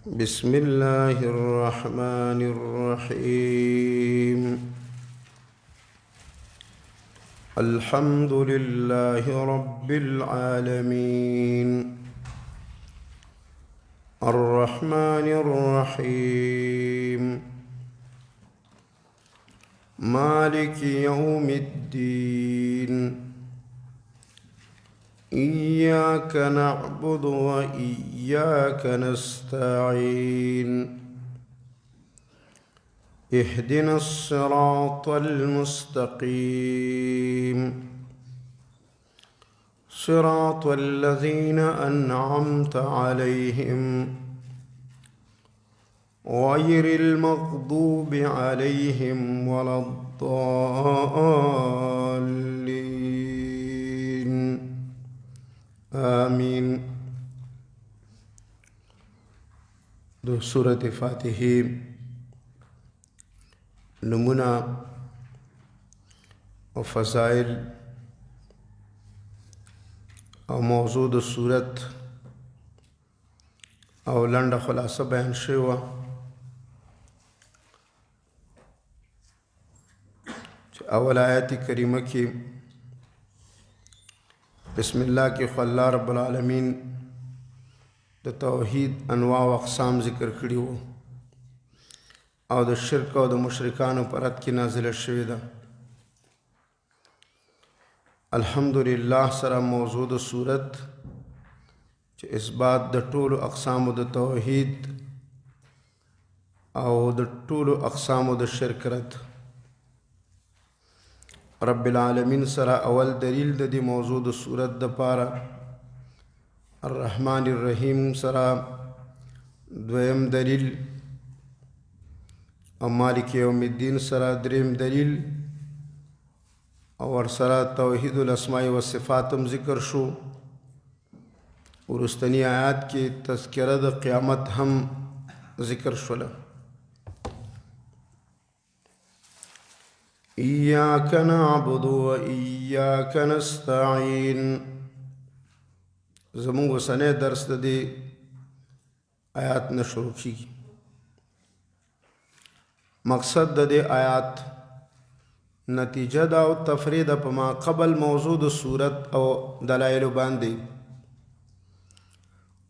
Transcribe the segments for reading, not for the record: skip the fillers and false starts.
بسم الله الرحمن الرحيم. الحمد لله رب العالمين الرحمن الرحيم مالك يوم الدين إياك نعبد وإياك نستعين اهدنا الصراط المستقيم صراط الذين أنعمت عليهم غير المغضوب عليهم ولا الضالين آمين. دو سورة فاتحة نمونه و فضائل او موضوع د صورت او لنډه خلاصه بیان شوی وه چې اول آیت کریمه کې بسم الله کې خو الله رب العالمین د توحید انواع او اقسام ذکر کړي وو او د شرک او د مشرکانو په رد کې نازله شوې ده. الحمدلله سره موضوع د صورت چې اثبات د ټولو اقسامو د توحید او د ټولو اقسامو د شرک رد. رب العالمین سره اول دلیل د دې موضوع د صورت د پاره الرحمن الرحیم سره دویم دلیل او مالک یوم الدین سره دریم دلیل او ورسره توحید الاسماء و صفاتم ذکر شو. ورستنی آیات کې تذکره د قیامت هم ذکر شوله. ایاک نعبد و ایاک نستعین زمونږ اوسنی درس د دې آیات نه شروع کیږي. مقصد د دې آیات نتیجه دا او تفرید په ما قبل موضوع د صورت او دلایل باندې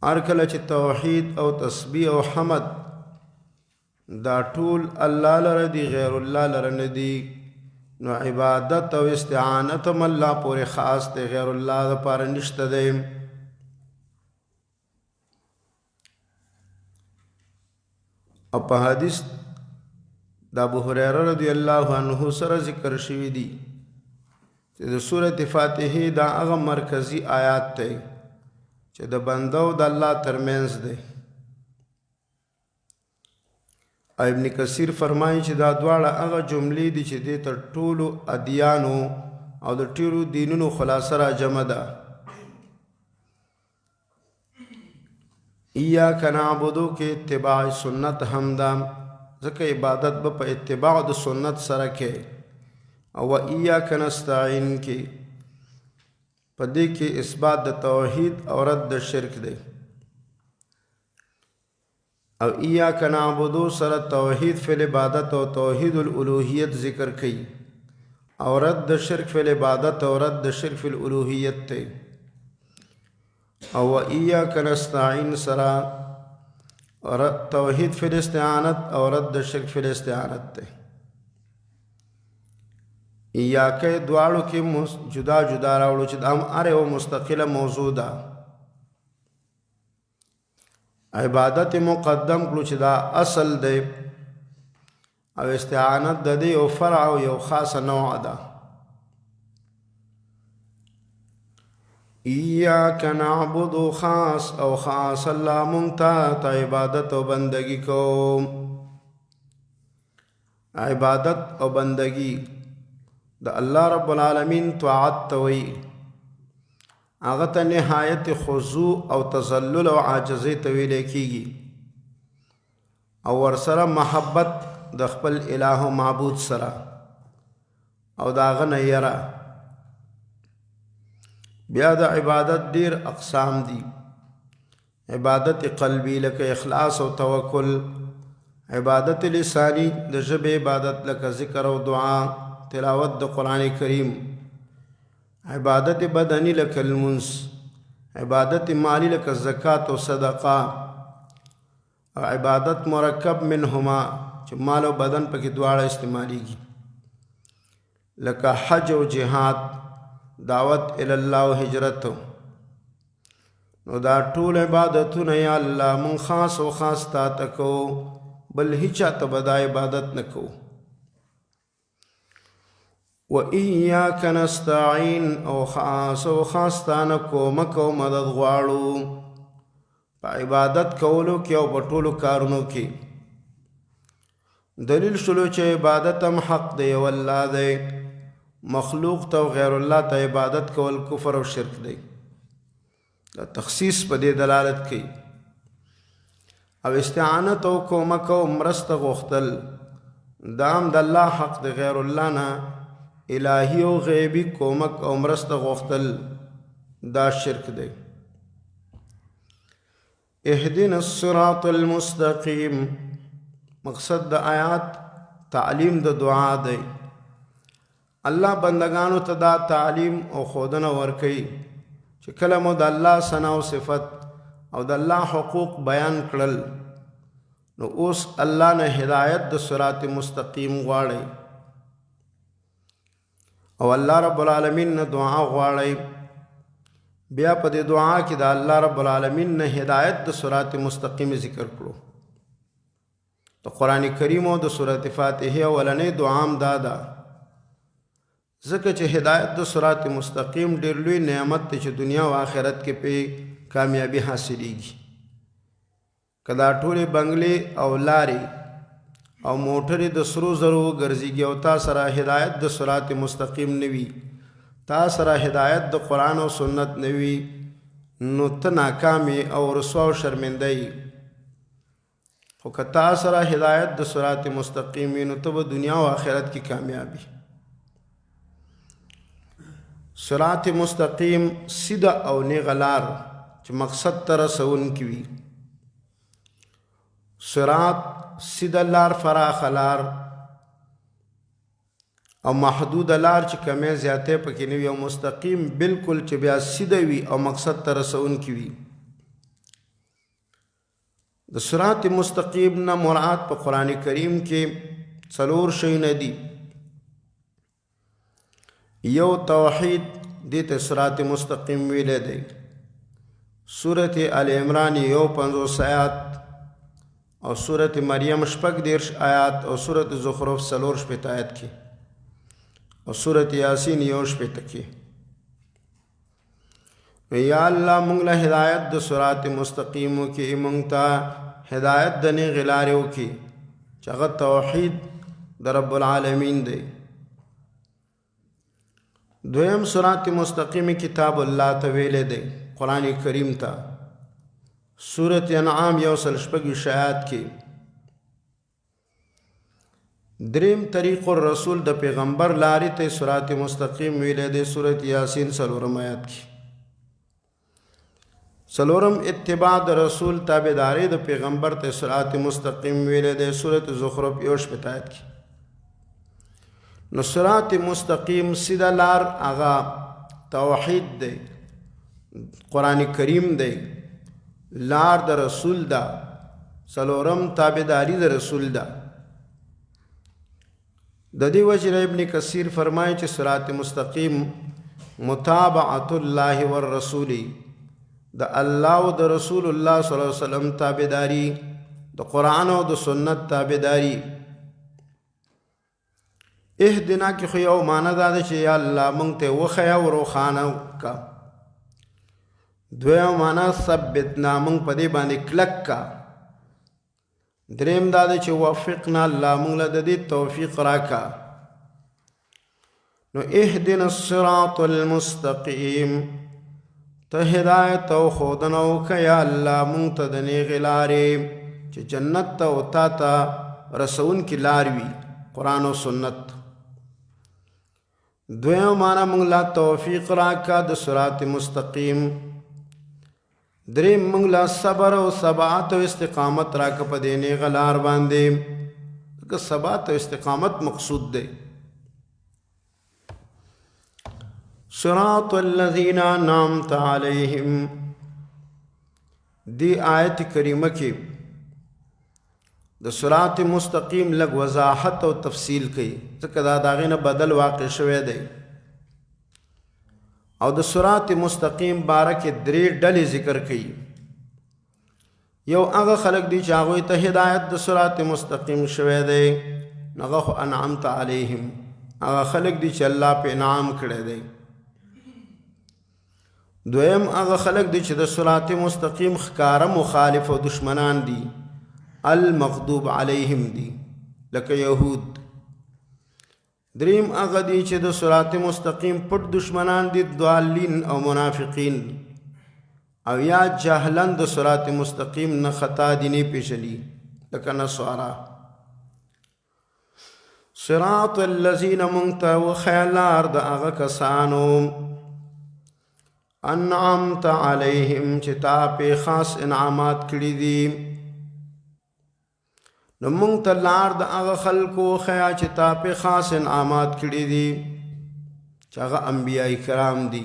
هر کله چې توحید او تسبیح او حمد دا ټول الله لره دي غیر الله لره نه دي نو عبادت او استعانت هم الله پورې خاص دی غیر الله لپاره نشته دی. او په حدیث د ابو هريره رضی الله عنه سره ذکر شوی دی چې د سورۃ فاتحه دا هغه مرکزی آیات دی چې د بنده او د الله ترمنځ دی. ابن کثیر فرمایي چې دا دواړه هغه جملې دي چې د ټولو ادیانو او د ټولو دینونو خلاصه را جمع ده. ایاک نعبدو کې اتباع سنت هم ده ځکه عبادت به په اتباع د سنت سره کې او ایاک نستعین کې په دې کې اثبات د توحید او رد د شرک دی. او ایاک نعبدو سره توحید فی العبادت او توحید الالوهیت ذکر کړي او رد د شرک فی العبادت او رد د شرک فی الالوهیت ته او ایاک نستعین سره توحید فی الاستعانت او رد شرک فی الاستعانت ته. ایاک دواړو کې جدا جدا راوړو چې دا هم هر یو مستقله موضوع ده. عبادت مقدم کړو چې دا اصل دی او استعانت د دې او فرع او یو خاصه نوع ده. ایاک نعبد خاص او خاص الله مونږ ته عبادت او بندگی کوم. عبادت او بندگی د الله رب العالمین طاعت ته وایي. هغه ته نهایت خضوع او تذلل او عاجزۍ ته ویل کیږي او ورسره محبت د خپل الہ او معبود سره او د هغه نه یره. بیا د عبادت ډیر اقسام دي عبادت قلبی لکه اخلاص او توکل، عبادت لسانی د ژبې عبادت لکه ذکر او دعا تلاوت د قرآن کریم، عبادت بدنی لکه المنس، عبادت مالی لکه زکات او صدقه، او عبادت مرکب منهما چې مال او بدن پکې دواړه استعمالیږي لکه حج او جهاد، دعوت الی الله او هجرت. نو دا ټول عبادتونه یا الله مون خاص او خاص تا ته کوو، بل هیچا ته به دا عبادت نه کوو. و ایاک نستعین، او خاص تا نه کومک او مدد غواړو په عبادت کولو کې او په ټولو کارونو کې. دلیل شلو چې عبادت هم حق دی او الله دی، مخلوق ته او غیر الله ته عبادت کول کفر او شرک دی. دا تخصیص په دې دلالت کوي. او استعانت او کومک او مرسته غوښتل دا هم د الله حق دی، غیر الله نه الهی او غیبی کومک او مرسته غوښتل دا شرک دی. اهدنا الصراط المستقیم، مقصد د آیات تعلیم د دعا دی. الله بندگانو ته دا تعلیم او ښودنه ورکوي چې کله مو د الله ثنا او صفت او د الله حقوق بیان کړل نو اوس الله نه هدایت د صراط مستقیم غواړئ او الله رب العالمین نه دعا غواړئ. بیا په دې دعا کې د الله رب العالمین نه هدایت د صراط مستقیم ذکر کړو. د قرآن کریم او د سورۃ فاتحه اولنې دعا هم دا ده، ځکه چې هدایت د صراط مستقیم ډېر لوی نعمت دی چې دنیا او آخرت کې پې کامیابی حاصلېږي. که دا ټولې بنګلې او لارې او موټرې د سرو زرو ګرځېږي او تا سره هدایت د صراط مستقیم نه وي، تا سره هدایت د قرآن او سنت نه وي، نو ته ناکامې او رسوا او شرمنده یې. خو که تا سره هدایت د صراط مستقیم وي نو ته به دنیا او آخرت کې کامیابی. صراط مستقیم سیده او نیغه لار چې مقصد ته رسونکې وي. صراط سیده لار، فراخه لار او محدوده لار چې کمې زیاتې پکې نه وي، او مستقیم بالکل چې بیا سیده وي او مقصد ته رسونکې وي. د صراط مستقیم نه مراد په قرآن کریم کې 4 شیونه دي. یو توحید، دې ته صراط مستقیم ویلی دی. سورت آل عمران 51 آیات او سورت مریم 46 آیات او سورت زخرف 4 آیات کې او سورت یاسین 1 کې. یا الله مونږ له هدایت د صراط مستقیم کې، مونږ ته هدایت د نیغې لارې وکړي چې هغه توحید د رب العالمین دی. دویم صراط مستقیم کتاب الله ته ویلی دی، قرآن کریم ته. سورت انعام 146 آیات کې. دریم طریق الرسول د پیغمبر لارې ته صراط مستقیم ویلی دی، سورت یاسین 4 آیات کې. 4 اتباع د رسول تابعداري د پیغمبر ته صراط مستقیم ویلی دی، سورت زخرف 1 آیات کې. نو صراط مستقیم سیده لار هغه توحید دی، قرآن کریم دی، لار د رسول ده، 4 تابعداري د رسول ده. د دې وجه ابن کثیر فرمایي چې صراط مستقیم متابعت الله والرسول، د الله او د رسول الله صلی الله علیه وسلم تابعداري، د قرآن او د سنت تابعداري. اهدنا کې خو یو معنی دا ده چې یا الله مونږ ته وښیه او روښانه کا. دویم معنی ثبتنا، مونږ په دې باندې کلک کا. دریم دا ده چې وفقنا، الله مونږ له د دې توفیق راکا. نو اهدنا الصراط المستقیم، ته هدایت او ښودنه وکړه یا الله مونږ ته د نیغې لارې چې جنت ته او تا ته رسونکې لار وي، قرآن او سنت. دویم معنی مونږ لا توفیق راکا د صراط مستقیم. دریم موږ لا صبر او ثبات او استقامت راکړه په دې نیغه لار باندې که ثبات او استقامت مقصود دی. صراط الذین انعمت علیہم دی آیت کریمه کې د صراط مستقیم لږ وضاحت او تفصیل کوي ځکه دا داغې نه بدل واقع شوی دی. او د صراط مستقیم باره کې درې ډلې ذکر کوي. یو هغه خلک دي چې هغوی ته هدایت د صراط مستقیم شوی دی، هغه خو انعمت علیهم، هغه خلک دي چې الله په انعام کړی دی. دویم هغه خلک دي چې د صراط مستقیم ښکاره مخالف او دشمنان دي، المغضوب علیهم دي لکه یهود. دریم هغه دي چې د صراط مستقیم پټ دشمنان دي، ضالین او منافقین، او یا جهلن د صراط مستقیم نه خطا دي نه پیژني لکه نصارا. صراط الذین منته وخیلار د هغه کسانو انعمت علیهم چې تا په خاص انعامات کړي دي. نو مونږ ته لار د هغه خلکو خیا چې تا په خاص انعامات کړي دي چې هغه انبیاء کرام دي،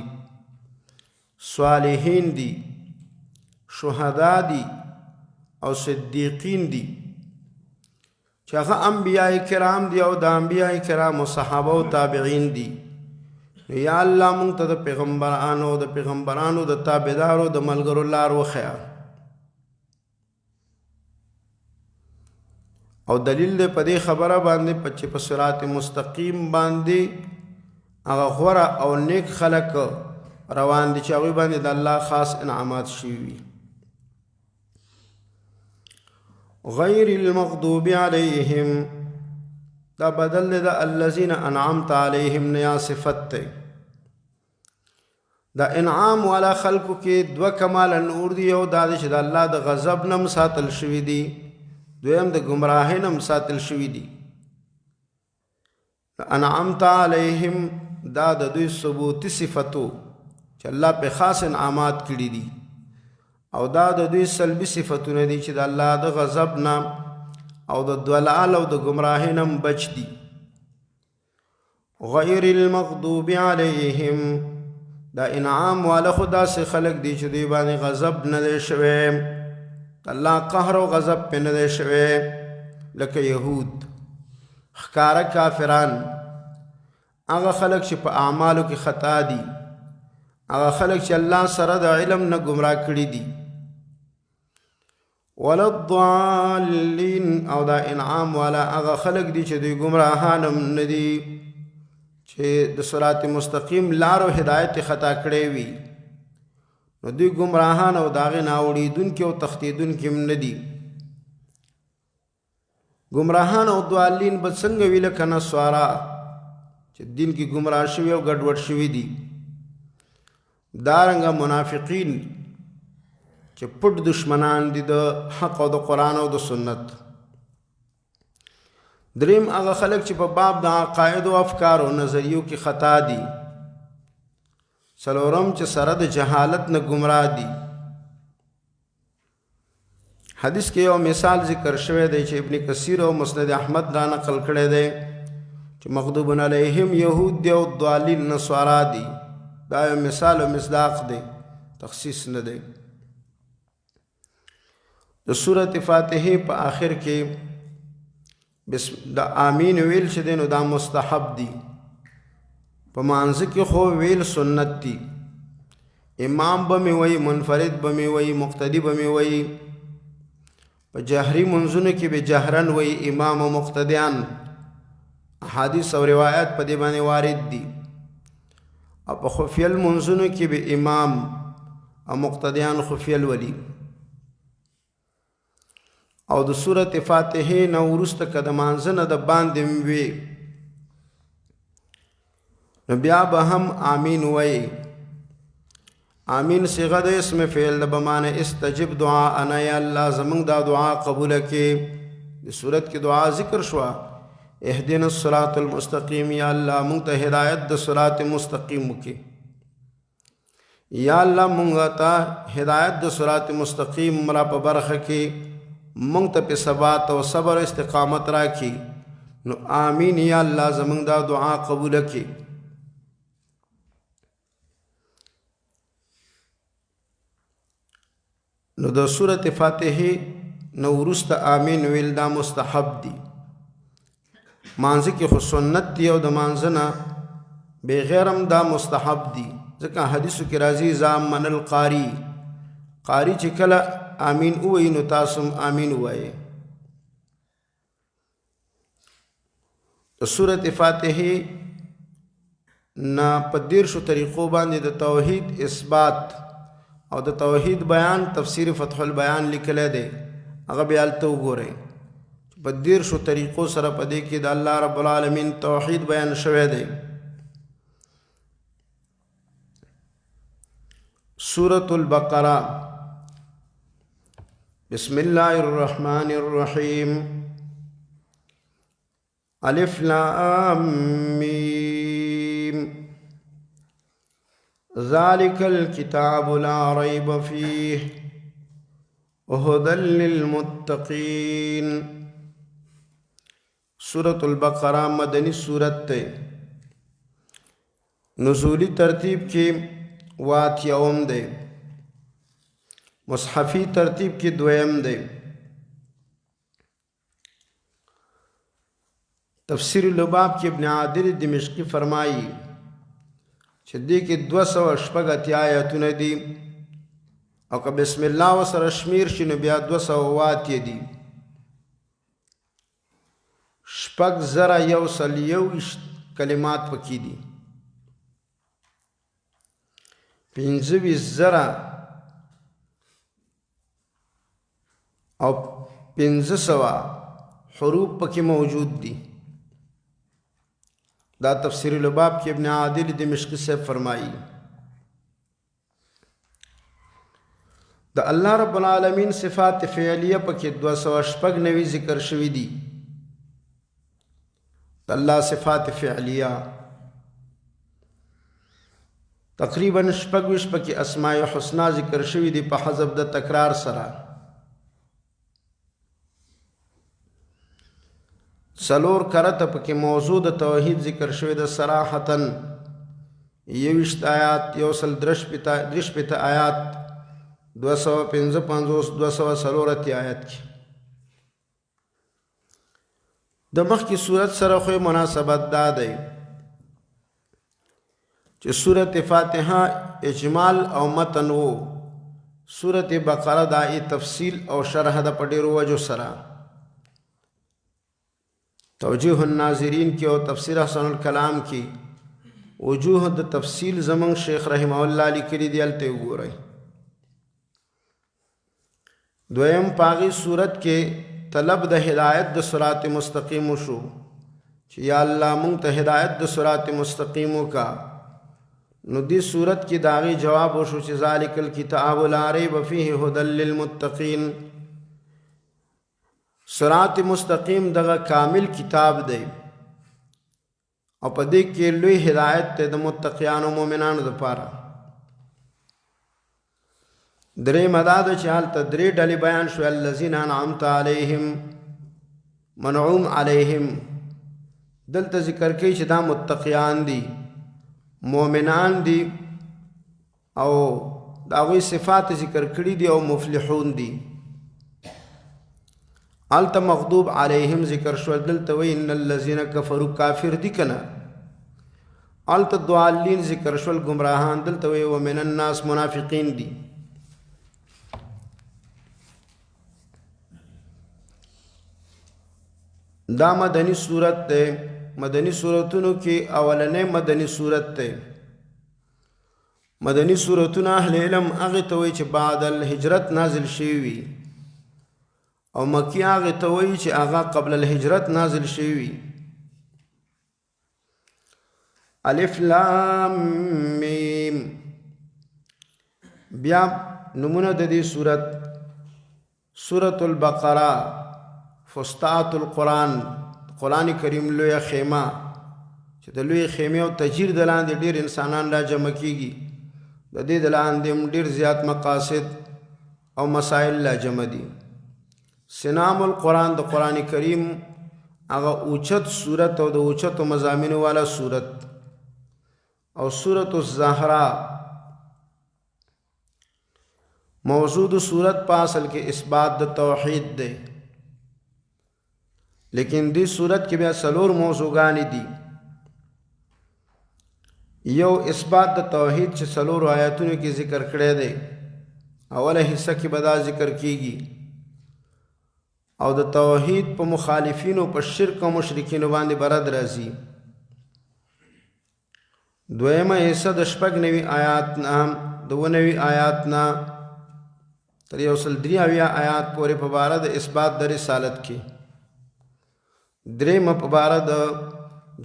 صالحین دي، شهدا دي او صدیقین دي چې هغه انبیاء کرام دي او د انبیاء کرام او صحابه او تابعین دي. یا الله مونږ ته د پیغمبرانو د تابعدارو د ملګرو لار وخیا. او دلیل دې په دې خبره باندې چې په صراط مستقیم باندې هغه غوره او نیک خلک روان دي چې هغوی باندې د الله خاص انعامات شوي. غیر المغضوب علیهم دا بدل د الذین انعمت علیهم نیا صفت ته. دا انعام والا خلقو کې دوه کمال نور دي، یو دا چې د الله د غضب نم ساتل شوي دي، دویم د گمراهۍ نم ساتل شوي دي. انعمت علیهم دا د دوی ثبوتی صفتو چې الله په خاص انعامات کړي دي، او دا د دوی سلبي صفتونه دي چې د الله د غضب نام او د ضلال او د گمراهۍ نم بچ دي. غیر المغضوب علیهم دا انعام والا خدا سے خلق دی چې دوی باندې غضب نه دی شوی، الله قهر او غضب په نه دی شوی لکه یهود. ښکاره کافران هغه خلق چې په اعمالو کې خطا دي، هغه خلق چې الله سره د علم نه گمراه کړي دي. ولا الضالین او دا انعام والا هغه خلق دي چې دوی گمراهان هم نه دي، چې د صراط مستقیم لار او هدایت خطا کړی وي، نو دوی گمراهان او داغې نه اوړېدونکي او تښتېدونکي هم نه دي. گمراهان او ضالین به څنګه وي لکه نصارا چې دین کې گمراه شوي او ګډوډ شوي دي. دارنګه منافقین چې پټ دشمنان دي د حق او د قرآن او د سنت. دریم هغه خلک چې په باب د عقاید او افکار او نظریو کې خطا دي. څلورم چې سره د جهالت نه گمراه دي. حدیث کې یو مثال ذکر شوی دی چې ابن کثیر او مسند احمد را نقل کړی دی چې مغضوب علیهم یهود دی او ضالین نصارا دي. دا یو مثال او مصداق دی، تخصیص نه دی. د سورۃ فاتحه په آخر کې د آمین ویل چې دی نو دا مستحب دی. په مانځ کې خو ویل سنت دی. امام به مې وایي، منفرد به مې وایي، مقتدی به مې وایي. په جهري منځونو کې به جهرن وایي امام او مقتدیان. احادیث او روایات په دې باندې وارد دي. او په خفیل منځونو کې به امام او مقتدیان خفیل ولي. او د سورۃ فاتحه نه وروسته که د مانځه نه د باندې وي نو بیا به هم آمین وایي. آمین صيغه د اسم فعل د بمانه استجب دعا انا یا الله زمونږ دا دعا قبول کړي. د سورت کې دعا ذکر شوه اهدنا الصراط المستقیم، یا الله مونږ ته هدایت د صراط مستقیم وکړي. یا الله مونږ ته هدایت د صراط مستقیم را په برخه کې مونږ ته په ثبات او صبر او استقامت راکړي. نو آمین یا الله زمونږ دا دعا قبول کړي. نو د سورۃ فاتحه نو وروسته آمین ویل دا مستحب دي. مانځه کې خو سنت دی او د مانځه نه بغیرم دا مستحب دي، ځکه حدیثو کې راځي اذا من القاری، قاری چې کله آمین ووایي نو تاسو هم آمین ووایئ. د سورۃ فاتحه نه په 13 طریقو باندې د توحید اثبات او د توحید بیان تفسیر فتح البیان لیکلی دی، هغه بیا هلته وګورئ. په 13 طریقو سره په دې کې د الله رب العالمین توحید بیان شوی دی. سورة البقرة. بسم الله الرحمن الرحيم. الف لام ميم. ذلك الكتاب لا ريب فيه وهدى للمتقين. سورة البقرة مدنی سورت تے، نزولی ترتیب کی واتیوم دے، مصحفی ترتیب کی دویم دے. تفسیر لباب کی ابن عادل دمشقی فرمائی چې دې کې 280 آیاتونه دي او که بسم الله وسره شمیر شي نو بیا 200 دي. 6,121 کلمات پکې دي. 25,000 او 500 حروف پکې موجود دي. دا تفسیر لباب کې ابن عادل دمشقی سے فرمائی. دا اللہ رب العالمین صفات فعلیہ پکې 296 ذکر شوی دي. دا اللہ صفات فعلیہ تقریباً 26 پکې اسماء حسنا ذکر شوی دي په حذف د تکرار سره. سلور کرته پکې موضوع د توحید ذکر شوی د صراحتن 21 آیات، 133 آیات، 255 240 آیات کې. د مخکې صورت سره خو مناسبت دا دی چې سورۃ فاتحه اجمال او متن وو، سورۃ بقره دای تفصیل او شرح د پډیرو وجو سره. توجیه الناظرین کی او تفسیر حسن الکلام کی وجوه د تفصیل زمان شیخ رحمه الله لیکلی دی، الته وګورئ. دویم پاغي صورت کې طلب د هدایت د صراط مستقیم شو چې یا الله مونږ ته هدایت د صراط مستقیم کا. نو دی صورت کې داغي جواب وشو چې ذالک الکتاب لا ریب فیه هدى للمتقین. صراط مستقیم دغه کامل کتاب دی او په دې کې لوی هدایت ته د متقیانو مؤمنانو لپاره. درې مداد چې حالت درې ډلې بیان شو، الذين انعمت عليهم، منعوم عليهم. دلته ذکر کوي چې دا متقیان دي، مؤمنان دي او دا غوي صفات ذکر کړي دي او مفلحون دي. آلتا مغضوب علیہم ذکر شو، دلتا وی ان الذین کفروا کافر دی کنا. آلتا دوالین ذکر شو، گمراہان، دلتا وی ومن الناس منافقین دی. دا مدنی صورت تے، مدنی صورتونو کی اولنے مدنی صورت تے. مدنی صورتون اہل علم اغتوی چھ بعد الحجرت نازل شیوی او مکی آغی توی چه آغا قبل الهجرت نازل شوی. الف لام میم. بیا نمونه د دې سورت سورة البقرة فستات القرآن، قرآن کریم لوی خیمه چې د لوی خیمه او تجیر دلاندې ډیر انسانان را جمع کیږي. د دې د لاندې ډېر زیات مقاصد او مسائل لا جمع دي. سنام القرآن د قرآن کریم هغه اوچت صورت او د اوچتو مضامینو والا صورت او سورۃ الزهرا موضوع د صورت په اصل کې اثبات د توحید دی، لیکن دې صورت کې بیا څلور موضوعګانې دي. یو اثبات د توحید چې څلورو آیاتونو کې ذکر کړی دی، اوله حصہ کې به دا ذکر کیږي او د توحید په مخالفینو په شرک او مشرکینو باندې برد راځي. دویمه حصہ د 96 آیات نه د 99 آیات نه تر 193 آیات پورې په باره د اثبات د رسالت کې. درېمه په باره د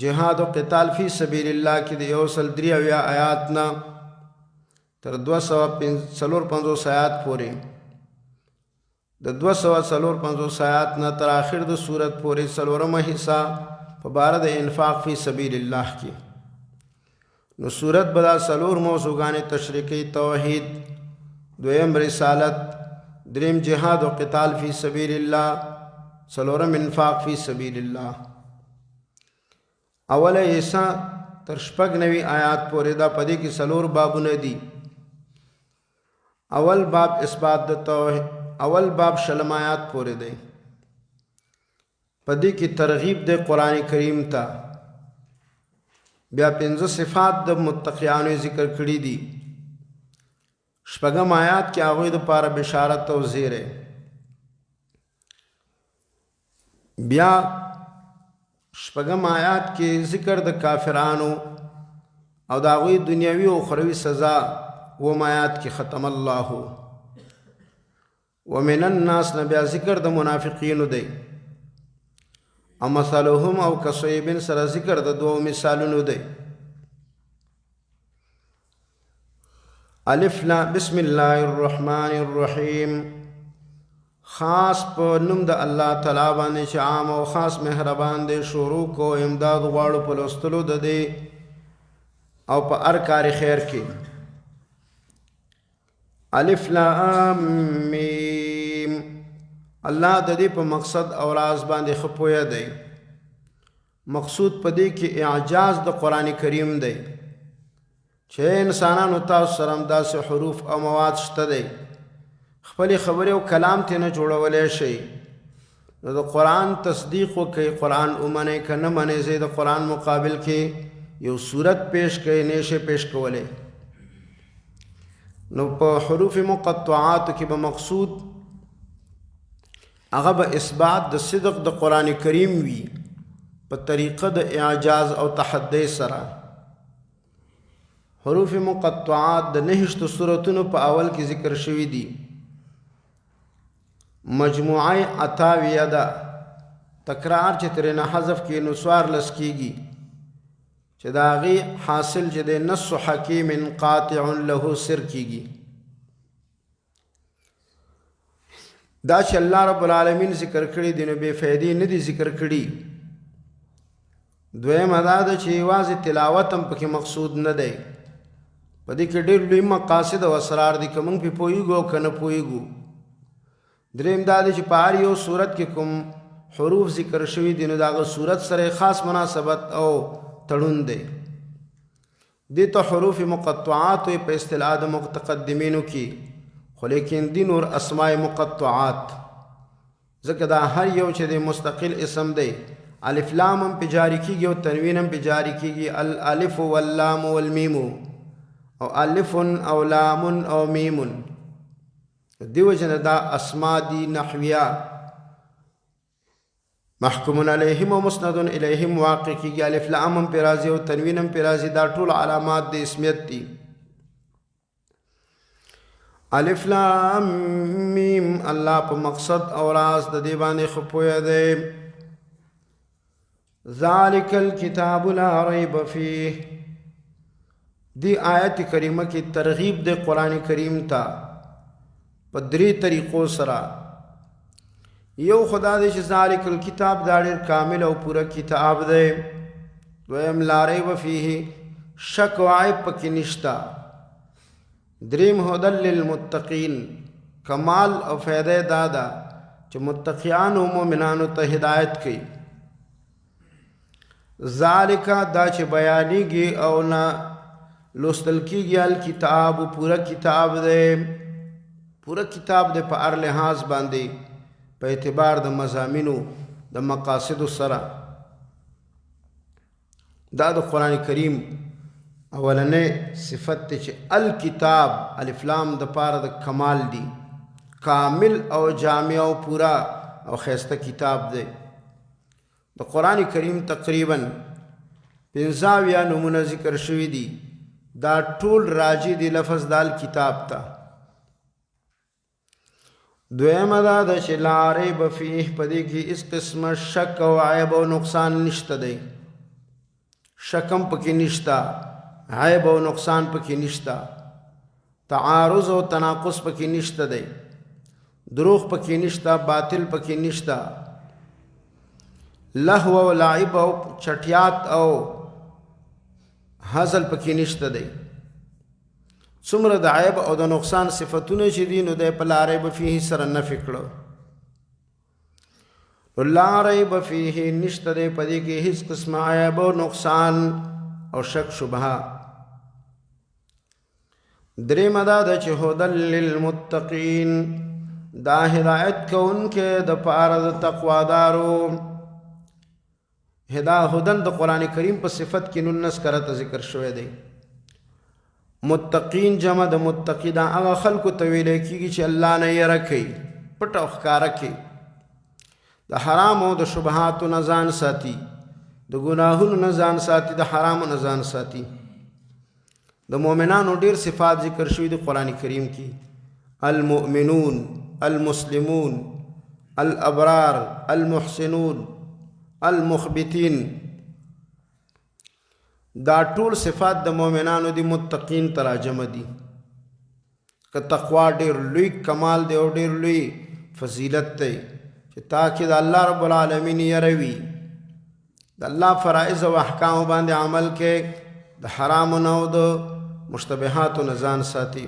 جهاد او قتال فی سبیل الله کې د 193 آیات نه تر 254 آیات پورې، د 254 آیات نه تر آخر د سورت پورې څلورمه حصہ په باره د انفاق فی سبیل الله کې. نو سورت به دا څلور موضوعګانې تشریح کوي: توحید، دویم رسالت، دریم جهاد و قتال فی سبیل الله، څلورم انفاق فی سبیل الله. اوله حصہ تر 96 آیات پورې دا پدې کې څلور بابونه دي. اول باب اثبات د توحید، اول باب شلم آیات پورې دی. پدې کې ترغیب د قرآن کریم ته. بیا 5 صفات د متقیانو ذکر کړي دي. شپږم آیات کې هغوی دپاره بشارت او زیری. بیا شپږم آیات کې ذکر د کافرانو او د هغوی دنیوي او اخروي سزا. اووم آیات کې ختم الله ومن الناس نه بیا ذکر د منافقینو دی. او مثلهم او کصیب سره ذکر د دوو مثالونو دی. الف لام بسم الله الرحمن الرحیم. خاص په نوم د الله تعالی باندې چې عام او خاص مهربان دی. شروع کو امداد غواړو په لوستلو د دی او په هر کار خیر کې. الف لام میم. الله د دې په مقصد او راز باندې خپویا دی. مقصود په دې کې اعجاز د قرآن کریم دی چې انسانانو تاسو سره داسې حروف او مواد شته دی خپل خبرې او کلام ته نه جوړولای شي. نو د قرآن تصدیق وکړئ، قرآن ومنئ، که نه منئ زه د قرآن مقابل کې یو صورت پیش کړئ نشئ پیش کولی. نو په حروف مقطعاتو کې به مقصود هغه به اثبات د صدق د قرآن کریم وي په طریقه د اعجاز او تحدی سره. حروف مقطعات د 9 سورتونو په اول کې ذکر شوي دي. مجموعه 88 ده. تکرار چې ترې نه حذف کې نو 14 کېږي چې د هغې حاصل چې د نص حکیم قاطع له سر کېږي. دا چې الله رب العالمین ذکر کړي دي نو بې فایدې نه دي ذکر کړي. دویمه دا ده چې یوازې تلاوت هم پکې مقصود نه دی. په دې کې ډېر لوی مقاصد او اسرار دي که موږ پې پوهېږو او که نه پوهېږو. دریم دا دی چې په هر یو صورت کې کوم حروف ذکر شوي دي نو د هغه صورت سره خاص مناسبت او تړون دی. دې ته حروف مقطعات وایي په اصطلاح د متقدمینو کې، خو لیکن دي نور اسماء مقطعات ځکه دا هر یو چې د مستقل اسم دی. الف لام هم پې جاری کېږي او تنوین هم پې جاری کېږي. الالف واللام والمیم او الف او لام او میم. دیو جن دا اسماء دی نحویہ محکوم علیہم و مسند الیہم واقع کیږي. الف لام هم پې راځي او تنوین هم پې راځي. دا ټول علامات د اسمیت دي. الف لام میم. الله په مقصد او راز د دې باندې ښه پوهه دی. ذالک الکتاب لا ریب فیه. دی آیت کریمه کې ترغیب د قرآن کریم ته په 3 طریقو سره. یو خدا دې چې ذالک الکتاب دا ډېر کامل او پوره کتاب دی. دویم لا ریب فیه، شک و عیب پکې نشته. دریم هدل للمتقین کمال او فیده دادا چې متقیان او مؤمنانو ته هدایت کوي. ذالک دا چې بیانیږي او نه لوستل کیږي الکتاب پورا کتاب دی، پورا کتاب دی په هر لحاظ باندې په اعتبار د مضامینو د مقاصد سره. دا د قرآن کریم اولنې صفت ته چې الکتاب الف لام د پاره د کمال دی، کامل او جامع او پورا او خیسته کتاب دی. د قرآن کریم تقریبا 15 نمونه ذکر شوی دی، دا ټول راجی دی لفظ دال کتاب تا. دویمه دا د چې لا ریب فیه پدې کې اس قسم شک او عیب او نقصان نشته دی، شکم پکې نشتا، عیب او نقصان پکې نشتا، تعارض او تناقض پکې نشته دی، دروغ پکې نشتا، باطل پکې نشتا، لهو او لعب او چټیات او هزل پکې نشته دی. څومره د عیب او د نقصان صفتونه چې دي نو د په لا ریب فیه سره نفي کړو. لا ریب فیه نشته دی پدې کې هیڅ قسم عیب او نقصان او شک شبهه. درېمه دا ده چې هدل للمتقین دا هدایت کوونکې د پاره د تقوادارو. هدن د قرآن کریم په صفت کې 19 کرته ذکر شوی دی. متقین جمع د متقی دا هغه خلکو ته ویل کېږي چې الله نه یره کوي، پټ او ښکاره کوي، د حرام او د شبهاتو نه ځان ساتي، د ګناهونو نه ځان ساتي، د حرامو نه ځان ساتي. د مؤمنانو ډیر صفات ذکر شوي دي قرآن کریم کې، المؤمنون، المسلمون، الابرار، المحسنون، المخبتین. دا ټول صفات د مؤمنانو دی متقین تراجمه دي. که تقوا ډیر لوی کمال دی او ډیر لوی فضیلت دی چې تاکي د الله رب العالمین یروي، د الله فرائض او احکام باندې عمل کې، د حرام نه او د مشتبهات نه ځان ساتي.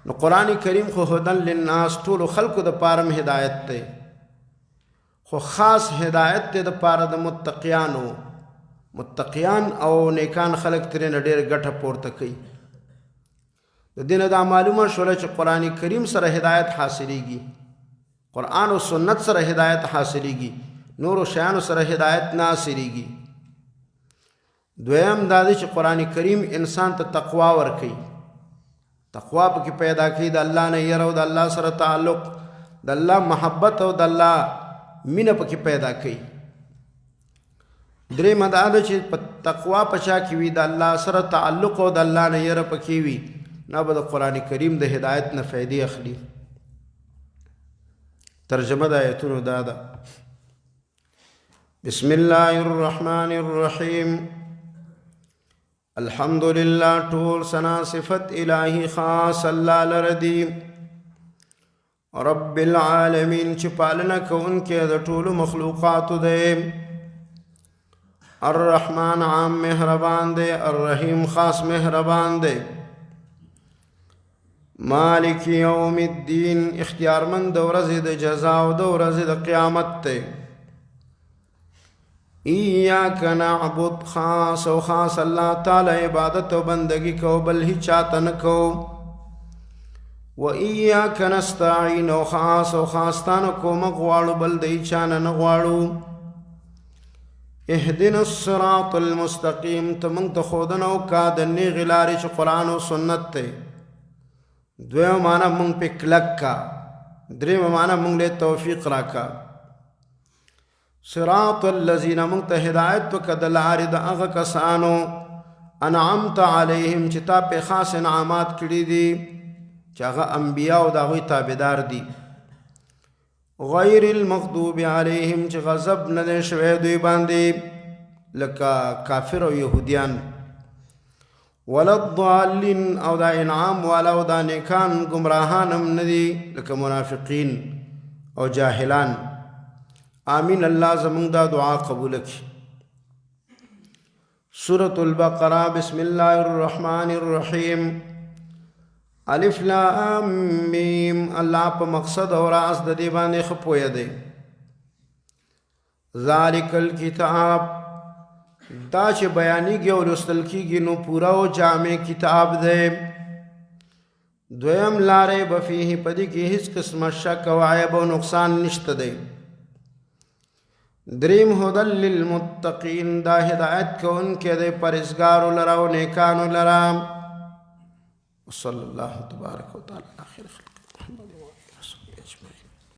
نو قرآن کریم خو هدن للناس ټول خلقو د پاره هدایت دی، خو خاص هدایت دی د پاره د متقیانو. متقیان او نیکان خلق ترې ډېر ګټه پورته کوي. د دې نه دا معلومه شوله چې قرآن کریم سره هدایت حاصلیږي، قرآن او سنت سره هدایت حاصلیږي، نورو شیانو سره هدایت نه حاصلیږي. دویم دا دی چې قرآن کریم انسان ته تقوا ورکوي، تقوا پکې پیدا کوي، د الله نه یره او د الله سره تعلق، د الله محبت او د الله مینه پکې پیدا کوي. درېمه دا ده چې په تقوا په چا کې وي، د الله سره تعلق او د الله نه یره پکې وي، نه به د قرآن کریم د هدایت نه فایدې اخلي. ترجمه د آیتونو دا ده: بسم الله الرحمن الرحیم. الحمد لله ټول ثنا صفت الهی خاص الله لردی، رب العالمین چې پالنه کوونکی د ټولو مخلوقاتو دی. الرحمن عام مهربان دی، الرحیم خاص مهربان دی. مالک یوم الدین اختیارمند د ورځې د جزا او د ورځې د قیامت دی. ایاک نعبد خاص او خاص الله تعالی عبادت او بندگی کو، بل هیچ چاته نه کو. و ایاک نستعین او خاص تانه کوم غواړو، بل د هیچ نه نه غواړو. اهدنا الصراط المستقیم ته موږ ته ښودنه وکړه د نیغې لارې چې قرآن او سنت دی. دویمه معنا موږ پې کلک کا. درېیمه معنا موږ له توفیق راکا. صراط الذین موږ ته هدایت وکړه د لارې د هغه کسانو انعمت علیهم چې تا پې خاص انعامات کړي دي، چې هغه انبیا او د هغوی تابعدار دي. غیر المغضوب علیهم چې غضب نه دی شوی دوی باندې لکه کافر او یهودیان. ولا الضالین او دا انعام والا او دا نیکان گمراهان هم نه دي لکه منافقین او جاهلان. آمین. الله زمونږ دا دعا قبول کړي. सूरतुल बकरा बिस्मिल्लाहिर्रहमानिर्रहीम अलिफ लाम मीम। अल्लाह पे मकसद और राज द दे बाने खपोया दे। ज़ालिकल किताब दा चे बयानी गे और लुस्तल कीगी नो पूरा ओ जामे किताब दे। द्वयम लारे बफीही पदी की हिच किस्म शक व ऐब व नुकसान निश्त दे। द्रीम हुदल लिल मुत्तकीन दा हिदायत को उनके दे परिजगारो लरा व नेकानो लरा। सल्लल्लाहु तबारक व तआला अला खैर खल्क़ि मुहम्मद व आलिहि व सहबिहि अजमईन।